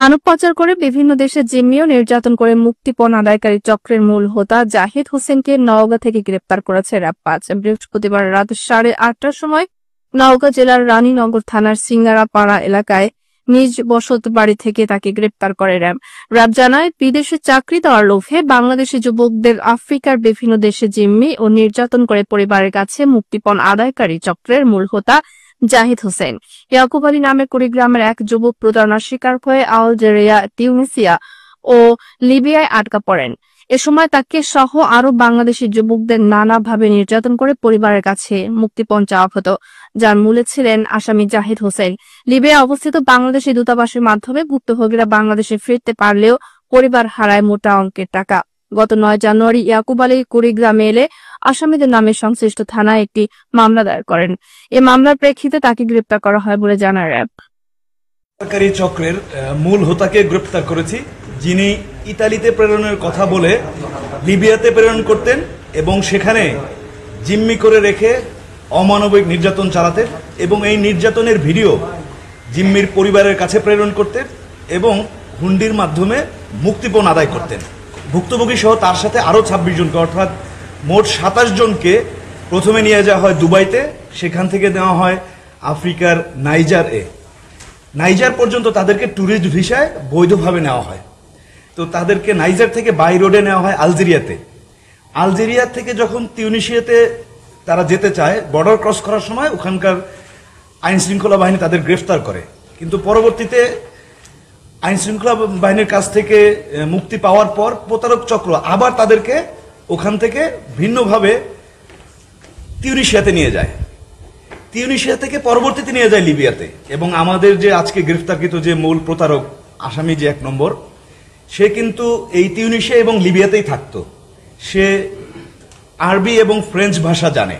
মানব পাচার করে বিভিন্ন দেশে জিম্মি ও নির্যাতন করে মুক্তিপণ আদায়কারী চক্রের মূল হোতা জাহিদ হোসেনকে নওগাঁ থেকে গ্রেপ্তার করেছে র্যাব-৫। বৃহস্পতিবার রাত 8:30টার সময় নওগাঁ জেলার রানীনগর থানার সিঙ্গারাপাড়া এলাকায় নিজ বসত বাড়ি থেকে তাকে গ্রেপ্তার করে র্যাব। র্যাব জানায়, বিদেশে চাকরি দেওয়ার লোভে বাংলাদেশি যুবকদের আফ্রিকার বিভিন্ন দেশে জিম্মি ও নির্যাতন করে পরিবারের কাছে মুক্তিপণ আদায়কারী চক্রের মূল হোতা জাহিদ হোসেন ইয়াকুব আলী নামের কুড়িগ্রামের এক যুবক প্রতারণার শিকার হয়ে আলজেরিয়া, তিউনিসিয়া ও লিবিয়ায় আটকা পড়েন। এ সময় তাকে সহ আরো বাংলাদেশি যুবকদের নানাভাবে নির্যাতন করে পরিবারের কাছে মুক্তিপণ চাওয়া হতো, যার মূলে ছিলেন আসামি জাহিদ হোসেন। লিবিয়ায় অবস্থিত বাংলাদেশি দূতাবাসের মাধ্যমে ভুক্তভোগীরা বাংলাদেশে ফিরতে পারলেও পরিবার হারায় মোটা অঙ্কের টাকা। গত 9 জানুয়ারি ইয়াকুব আলী কুড়িগ্রামে এলে আসামিদের নামে সংশ্লিষ্ট থানায় একটি মামলা দায়ের করেন। এ মামলার প্রেক্ষিতে তাকে গ্রেপ্তার করা হয় বলে জানায় র্যাব। সরকারি চক্রের মূল হোতাকে গ্রেপ্তার করেছি, যিনি ইতালিতে প্রেরণের কথা বলে লিবিয়াতে প্রেরণ করতেন এবং সেখানে জিম্মি করে রেখে অমানবিক নির্যাতন চালাতেন এবং এই নির্যাতনের ভিডিও জিম্মির পরিবারের কাছে প্রেরণ করতেন এবং হুন্ডির মাধ্যমে মুক্তিপণ আদায় করতেন। ভুক্তভোগী সহ তার সাথে আরও 26 জনকে, অর্থাৎ মোট 27 জনকে প্রথমে নিয়ে যাওয়া হয় দুবাইতে, সেখান থেকে নেওয়া হয় আফ্রিকার নাইজার পর্যন্ত তাদেরকে ট্যুরিস্ট ভিসায় বৈধভাবে নেওয়া হয়। তো তাদেরকে নাইজার থেকে বাই রোডে নেওয়া হয় আলজেরিয়া থেকে যখন তিউনিসিয়াতে তারা যেতে চায়, বর্ডার ক্রস করার সময় ওখানকার আইন শৃঙ্খলা বাহিনী তাদের গ্রেফতার করে, কিন্তু পরবর্তীতে আইন শৃঙ্খলা বাহিনীর কাছ থেকে মুক্তি পাওয়ার পর প্রতারক চক্র আবার তাদেরকে ওখান থেকে ভিন্নভাবে তিউনিসিয়াতে নিয়ে যায়, তিউনিসিয়া থেকে পরবর্তীতে নিয়ে যায় লিবিয়াতে। এবং আমাদের যে আজকে গ্রেফতারকৃত যে মূল প্রতারক আসামি যে 1 নম্বর, সে কিন্তু এই তিউনিসিয়া এবং লিবিয়াতেই থাকতো। সে আরবি এবং ফ্রেঞ্চ ভাষা জানে।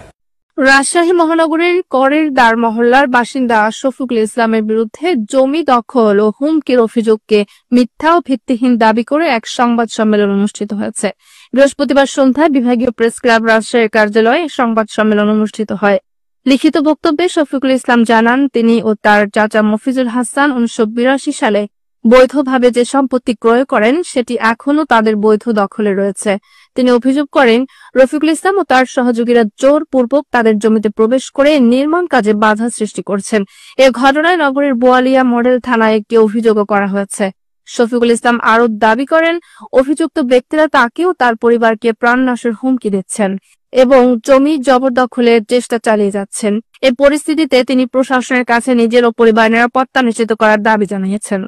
রাজশাহী মহানগরীর করের দ্বার মহল্লার বাসিন্দা শফিকুল ইসলামের বিরুদ্ধে জমি দখল ও হুমকির অভিযোগকে মিথ্যা ও ভিত্তিহীন দাবি করে এক সংবাদ সম্মেলন অনুষ্ঠিত হয়েছে। বৃহস্পতিবার সন্ধ্যায় বিভাগীয় প্রেস ক্লাব রাজশাহীর কার্যালয়ে সংবাদ সম্মেলন অনুষ্ঠিত হয়। লিখিত বক্তব্যে শফিকুল ইসলাম জানান, তিনি ও তার চাচা মফিজুল হাসান 1982 সালে বৈধভাবে যে সম্পত্তি ক্রয় করেন সেটি এখনো তাদের বৈধ দখলে রয়েছে। তিনি অভিযোগ করেন, রফিকুল ইসলাম ও তার সহযোগীরা জোরপূর্বক তাদের জমিতে প্রবেশ করে নির্মাণ কাজে বাধা সৃষ্টি করছেন। এ ঘটনায় নগরীর বোয়ালিয়া মডেল থানায় একটি অভিযোগও করা হয়েছে। শফিকুল ইসলাম আরও দাবি করেন, অভিযুক্ত ব্যক্তিরা তাকে ও তার পরিবারকে প্রাণনাশের হুমকি দিচ্ছেন এবং জমি জবরদখলের চেষ্টা চালিয়ে যাচ্ছেন। এ পরিস্থিতিতে তিনি প্রশাসনের কাছে নিজের ও পরিবারের নিরাপত্তা নিশ্চিত করার দাবি জানিয়েছেন।